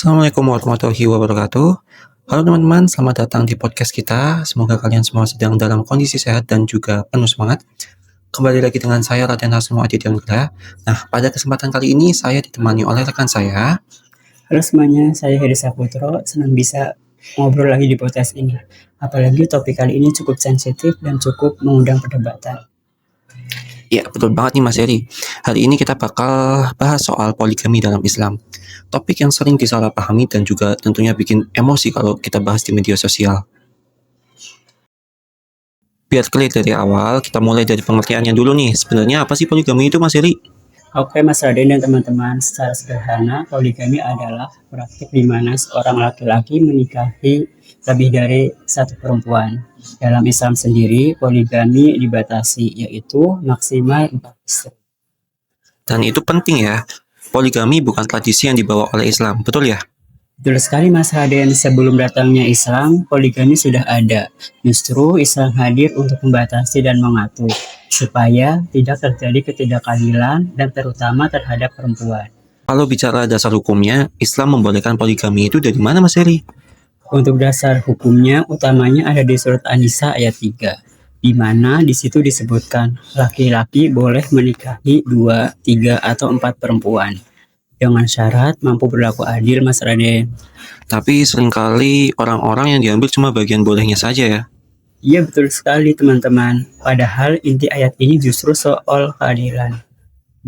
Assalamualaikum warahmatullahi wabarakatuh. Halo teman-teman, selamat datang di podcast kita. Semoga kalian semua sedang dalam kondisi sehat dan juga penuh semangat. Kembali lagi dengan saya Raden Hasmo Aditya. Nah, pada kesempatan kali ini saya ditemani oleh rekan saya. Halo semuanya, saya Hedi Saputro. Senang bisa ngobrol lagi di podcast ini. Apalagi topik kali ini cukup sensitif dan cukup mengundang perdebatan. Ya, betul banget nih Mas Heri. Hari ini kita bakal bahas soal poligami dalam Islam. Topik yang sering disalahpahami dan juga tentunya bikin emosi kalau kita bahas di media sosial. Biar clear dari awal, kita mulai dari pengertiannya dulu nih. Sebenarnya apa sih poligami itu Mas Heri? Oke Mas Raden dan teman-teman, secara sederhana poligami adalah praktik di mana seorang laki-laki menikahi lebih dari satu perempuan. Dalam Islam sendiri, poligami dibatasi, yaitu maksimal 4 istri. Dan itu penting ya. Poligami bukan tradisi yang dibawa oleh Islam, betul ya? Betul sekali Mas Raden, sebelum datangnya Islam, poligami sudah ada. Justru Islam hadir untuk membatasi dan mengatur, supaya tidak terjadi ketidakadilan dan terutama terhadap perempuan. Kalau bicara dasar hukumnya, Islam membolehkan poligami itu dari mana Mas Heri? Untuk dasar hukumnya, utamanya ada di surat An-Nisa ayat 3, di mana di situ disebutkan laki-laki boleh menikahi 2, 3, atau 4 perempuan dengan syarat mampu berlaku adil Mas Raden. Tapi seringkali orang-orang yang diambil cuma bagian bolehnya saja ya. Iya betul sekali teman-teman, padahal inti ayat ini justru soal keadilan.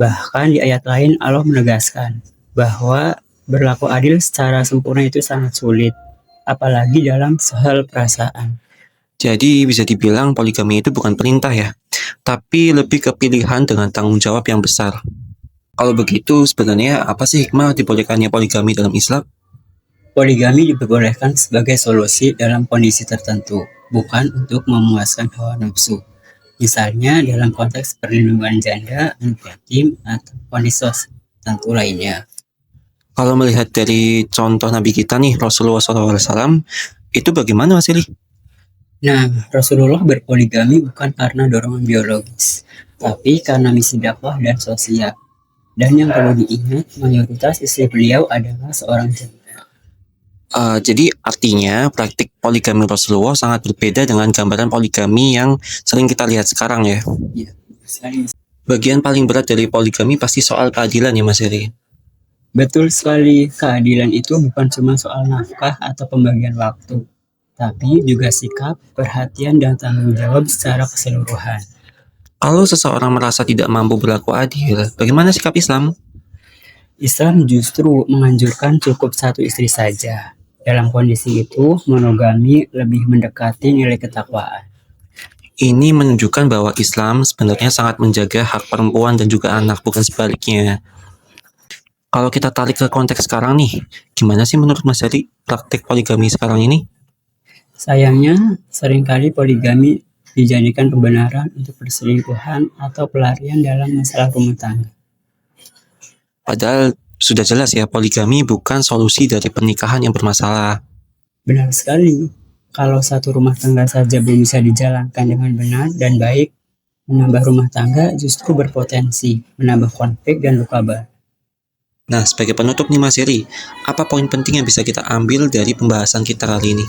Bahkan di ayat lain Allah menegaskan bahwa berlaku adil secara sempurna itu sangat sulit, apalagi dalam hal perasaan. Jadi bisa dibilang poligami itu bukan perintah ya, tapi lebih ke pilihan dengan tanggung jawab yang besar. Kalau begitu sebenarnya apa sih hikmah dibolehkannya poligami dalam Islam? Poligami diperbolehkan sebagai solusi dalam kondisi tertentu, bukan untuk memuaskan hawa nafsu. Misalnya dalam konteks perlindungan janda, anak yatim, atau kondisi tertentu lainnya. Kalau melihat dari contoh Nabi kita nih, Rasulullah SAW, itu bagaimana Mas Heri? Nah, Rasulullah berpoligami bukan karena dorongan biologis, tapi karena misi dakwah dan sosial. Dan yang perlu diingat, mayoritas istri beliau adalah seorang janda. Jadi artinya praktik poligami Rasulullah sangat berbeda dengan gambaran poligami yang sering kita lihat sekarang ya. Ya, Bagian paling berat dari poligami pasti soal keadilan ya Mas Heri. betul sekali, keadilan itu bukan cuma soal nafkah atau pembagian waktu, tapi juga sikap, perhatian, dan tanggung jawab secara keseluruhan. Kalau seseorang merasa tidak mampu berlaku adil, bagaimana sikap Islam? Islam justru menganjurkan cukup satu istri saja. Dalam kondisi itu, monogami lebih mendekati nilai ketakwaan. Ini menunjukkan bahwa Islam sebenarnya sangat menjaga hak perempuan dan juga anak, bukan sebaliknya. Kalau kita tarik ke konteks sekarang nih, gimana sih menurut Mas Heri praktik poligami sekarang ini? Sayangnya, seringkali poligami dijadikan pembenaran untuk perselingkuhan atau pelarian dalam masalah rumah tangga. Padahal sudah jelas ya, poligami bukan solusi dari pernikahan yang bermasalah. Benar sekali, kalau satu rumah tangga saja belum bisa dijalankan dengan benar dan baik, menambah rumah tangga justru berpotensi menambah konflik dan luka batin. Nah, sebagai penutup nih Mas Heri, apa poin penting yang bisa kita ambil dari pembahasan kita kali ini?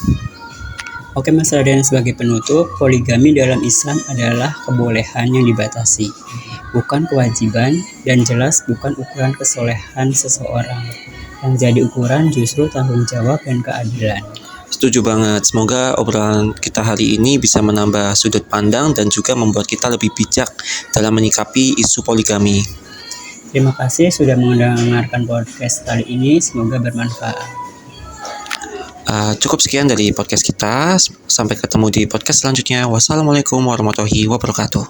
Oke Mas Raden, sebagai penutup, poligami dalam Islam adalah kebolehan yang dibatasi, bukan kewajiban, dan jelas bukan ukuran kesolehan seseorang. Yang jadi ukuran justru tanggung jawab dan keadilan. Setuju banget, semoga obrolan kita hari ini bisa menambah sudut pandang dan juga membuat kita lebih bijak dalam menyikapi isu poligami. Terima kasih sudah mendengarkan podcast kali ini, semoga bermanfaat. Cukup sekian dari podcast kita, sampai ketemu di podcast selanjutnya. Wassalamualaikum warahmatullahi wabarakatuh.